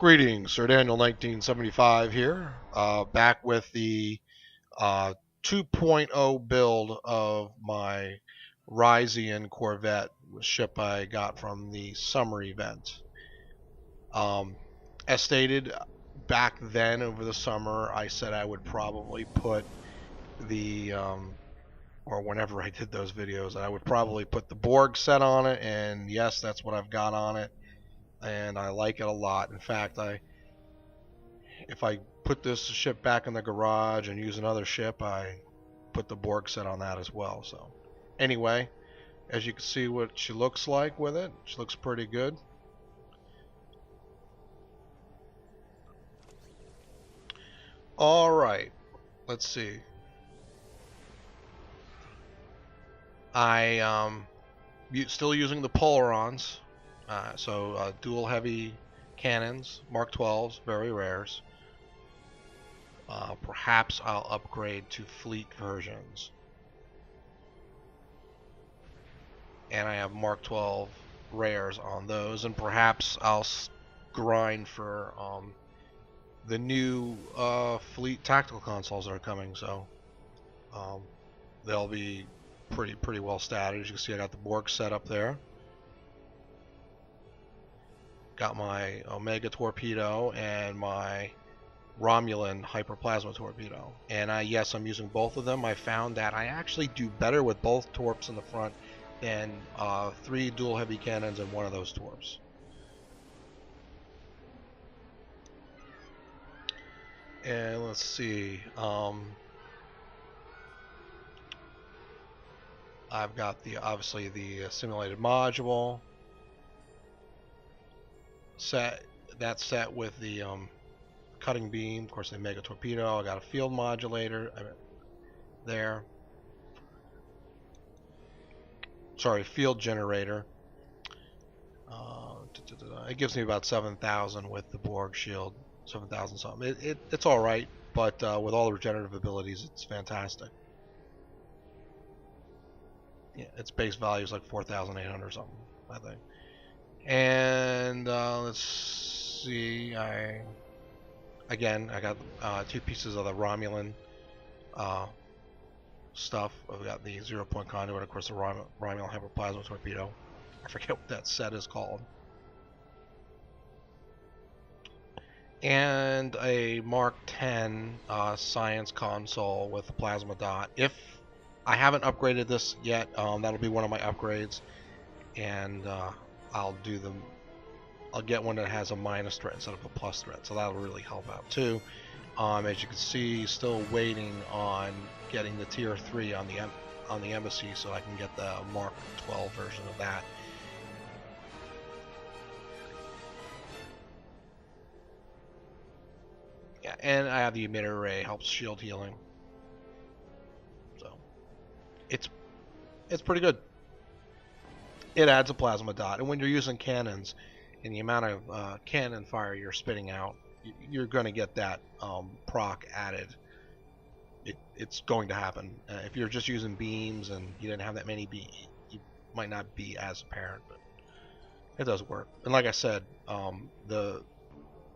Greetings, Sir Daniel 1975 here, back with the 2.0 build of my Risian Corvette ship I got from the summer event. As stated back then over the summer, I said I would probably put the, or whenever I did those videos, I would probably put the Borg set on it, and yes, that's what I've got on it, and I like it a lot. In fact, if I put this ship back in the garage and use another ship, I put the Borg set on that as well. So anyway, as you can see what she looks like with it, she looks pretty good. Alright, let's see. I still using the Polarons, so dual heavy cannons, Mark 12s, very rares. Perhaps I'll upgrade to fleet versions. And I have Mark 12 rares on those, and perhaps I'll grind for the new fleet tactical consoles that are coming. So they'll be pretty well statted. As you can see, I got the Borg set up there. Got my Omega torpedo and my Romulan hyperplasma torpedo. And yes, I'm using both of them. I found that I actually do better with both torps in the front than 3 dual heavy cannons and one of those torps. And let's see. I've got obviously the simulated module set. That's set with the cutting beam, of course, the Mega torpedo. I got a field modulator there. Sorry, field generator. It gives me about 7,000 with the Borg shield, 7,000 something. It's all right, but with all the regenerative abilities, it's fantastic. Yeah, its base value is like 4,800 something, I think. And let's see. I got 2 pieces of the Romulan stuff. I've got the 0-point conduit, of course, the Romulan hyperplasma torpedo. I forget what that set is called. And a Mark 10 science console with a plasma dot. If I haven't upgraded this yet, that'll be one of my upgrades, and I'll get one that has a minus threat instead of a plus threat, so that'll really help out too. As you can see, still waiting on getting the tier 3 on the embassy, so I can get the Mark 12 version of that. Yeah, and I have the emitter array, helps shield healing. So it's pretty good. It adds a plasma dot, and when you're using cannons and the amount of cannon fire you're spitting out, you're going to get that proc added. It's going to happen. If you're just using beams and you didn't have that many beams, you might not be as apparent, but it does work. And like I said, the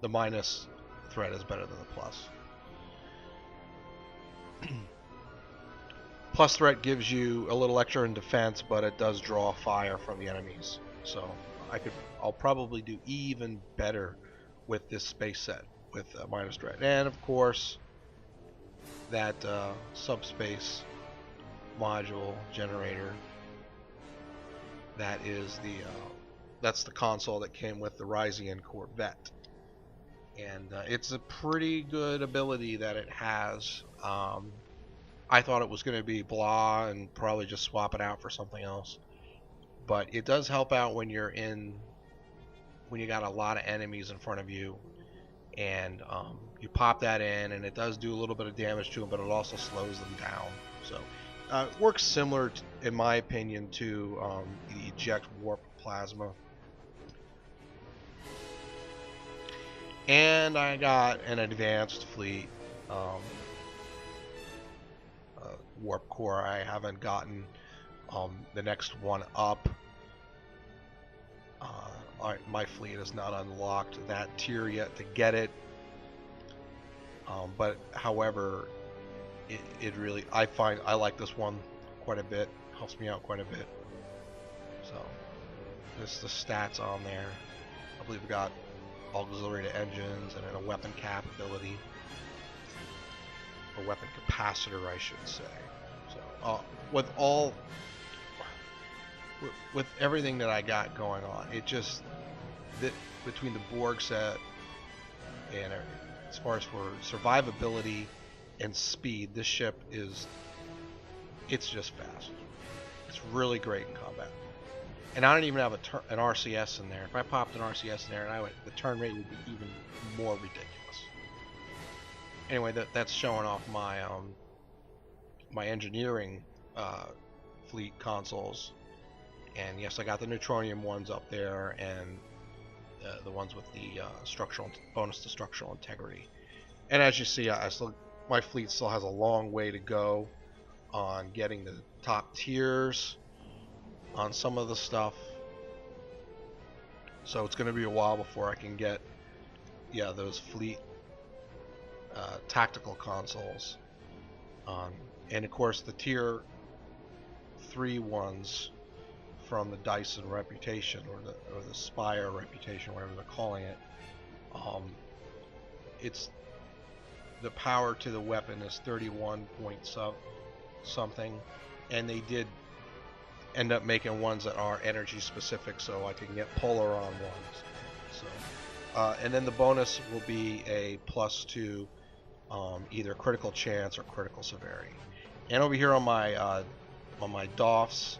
minus threat is better than the plus. Plus threat gives you a little extra in defense, but it does draw fire from the enemies. So I'll probably do even better with this space set with minus threat. And of course, that subspace module generator. That's the console that came with the Risian Corvette, and it's a pretty good ability that it has. I thought it was going to be blah and probably just swap it out for something else, but it does help out when you got a lot of enemies in front of you, and you pop that in, and it does do a little bit of damage to them, but it also slows them down. So it works similar, in my opinion, to the eject warp plasma. And I got an advanced fleet warp core. I haven't gotten the next one up. my fleet has not unlocked that tier yet to get it. But however, it really, I like this one quite a bit. Helps me out quite a bit. So there's the stats on there. I believe we got auxiliary to engines and then a weapon cap ability, or weapon capacitor, I should say. So with everything that I got going on, it just between the Borg set and as far as for survivability and speed, this ship it's just fast. It's really great in combat. And I don't even have an RCS in there. If I popped an RCS in there, the turn rate would be even more ridiculous. Anyway, that's showing off my my engineering fleet consoles. And yes, I got the neutronium ones up there, and the ones with the bonus to structural integrity. And as you see, my fleet still has a long way to go on getting the top tiers on some of the stuff. So it's going to be a while before I can get those fleet tactical consoles. And of course the tier 3 ones from the Dyson Reputation or the Spire Reputation, whatever they're calling it. It's the power to the weapon is 31 point something, and they did end up making ones that are energy specific, so I can get Polaron ones. So, and then the bonus will be a +2 either critical chance or critical severity. And over here on my DOFs,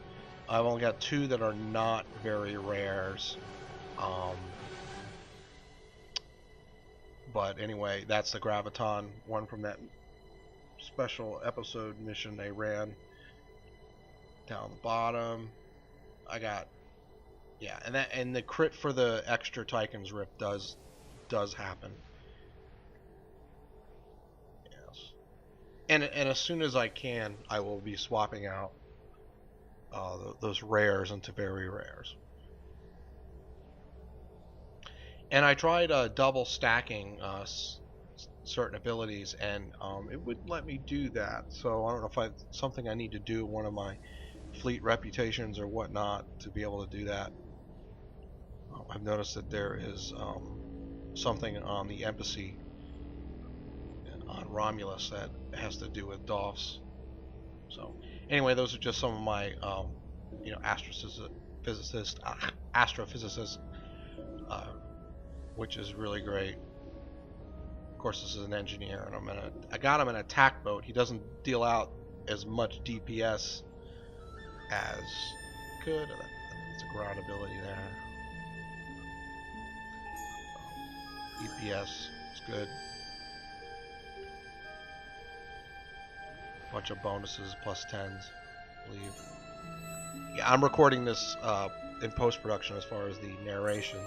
I've only got 2 that are not very rares. But anyway, that's the Graviton one from that special episode mission they ran. Down the bottom, I got and the crit for the extra Tychon's Rip does happen. Yes, and as soon as I can, I will be swapping out those rares into very rares. And I tried double stacking certain abilities, and it wouldn't let me do that. So I don't know if something I need to do one of my fleet reputations or whatnot to be able to do that. I've noticed that there is something on the embassy on Romulus that has to do with DOFs. So anyway, those are just some of my astrophysicist, which is really great. Of course, this is an engineer, and I got him in a attack boat. He doesn't deal out as much DPS as could. That's a ground ability there. DPS is good. Bunch of bonuses, +10s, I believe. Yeah, I'm recording this in post-production as far as the narration,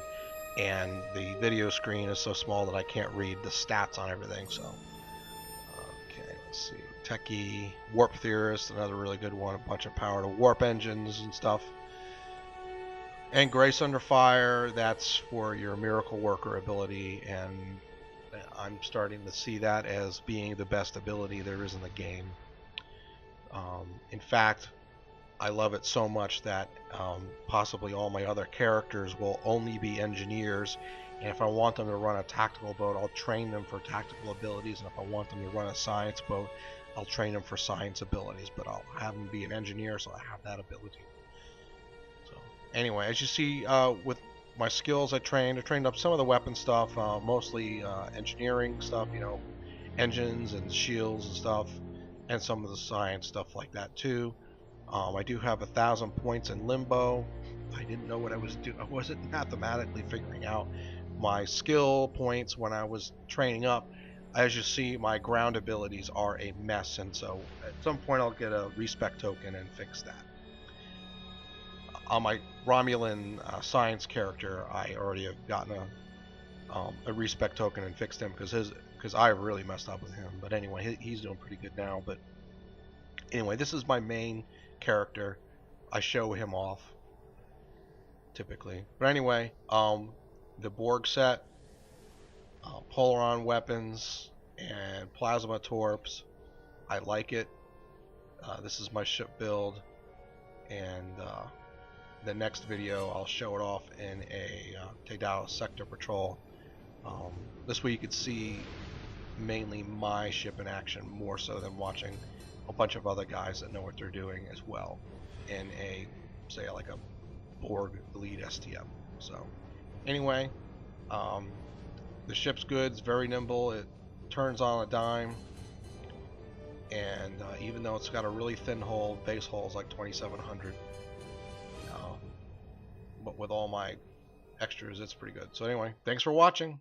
and the video screen is so small that I can't read the stats on everything. So, okay, let's see. Techie, Warp Theorist, another really good one. A bunch of power to warp engines and stuff. And Grace Under Fire, that's for your Miracle Worker ability, and I'm starting to see that as being the best ability there is in the game. In fact, I love it so much that possibly all my other characters will only be engineers, and if I want them to run a tactical boat, I'll train them for tactical abilities, and if I want them to run a science boat, I'll train them for science abilities, but I'll have them be an engineer so I have that ability. So anyway, as you see with my skills, I trained up some of the weapon stuff, mostly engineering stuff, engines and shields and stuff, and some of the science stuff like that too. I do have 1,000 points in limbo. I didn't know what I was doing. I wasn't mathematically figuring out my skill points when I was training up. As you see, my ground abilities are a mess, and so at some point I'll get a respec token and fix that. On my Romulan science character, I already have gotten a respec token and fixed him because I really messed up with him. But anyway, he's doing pretty good now. But anyway, this is my main character. I show him off. typically. But anyway, the Borg set, Polaron weapons, and plasma torps. I like it. This is my ship build, and the next video I'll show it off in a Tadao sector patrol. This way you could see mainly my ship in action more so than watching a bunch of other guys that know what they're doing as well in a, say, like a Borg lead STM. So anyway, the ship's good, it's very nimble, it turns on a dime, and even though it's got a really thin hull, base hull is like 2700, but with all my extras it's pretty good. So anyway, thanks for watching.